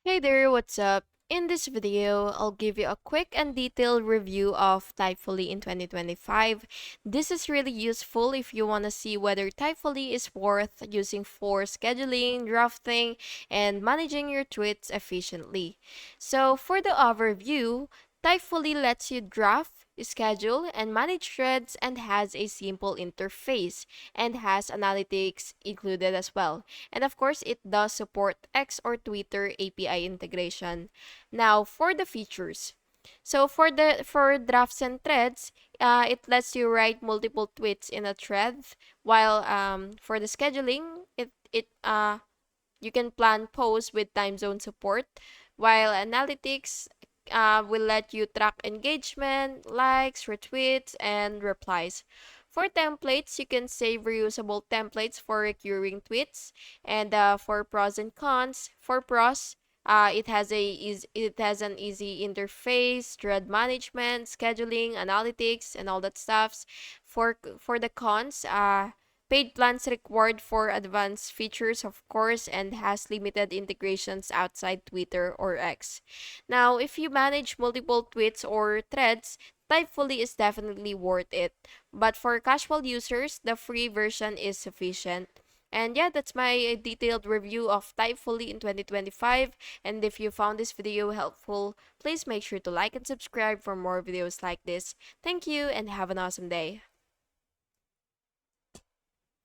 Hey there, what's up? In this video, I'll give you a quick and detailed review of Typefully in 2025. This is really useful if you want to see whether Typefully is worth using for scheduling, drafting, and managing your tweets efficiently. So, for the overview, Typefully lets you draft, schedule, and manage threads and has a simple interface and has analytics included as well. And of course, it does support X or Twitter API integration. Now, for the features. So for drafts and threads, it lets you write multiple tweets in a thread. While for the scheduling, it you can plan posts with time zone support. While analytics will let you track engagement, likes, retweets, and replies. For templates, you can save reusable templates for recurring tweets. And for pros and cons, for pros, it has an easy interface, thread management, scheduling, analytics, and all that stuffs. For the cons, paid plans required for advanced features, of course, and has limited integrations outside Twitter or X. Now, if you manage multiple tweets or threads, Typefully is definitely worth it. But for casual users, the free version is sufficient. And yeah, that's my detailed review of Typefully in 2025. And if you found this video helpful, please make sure to like and subscribe for more videos like this. Thank you and have an awesome day.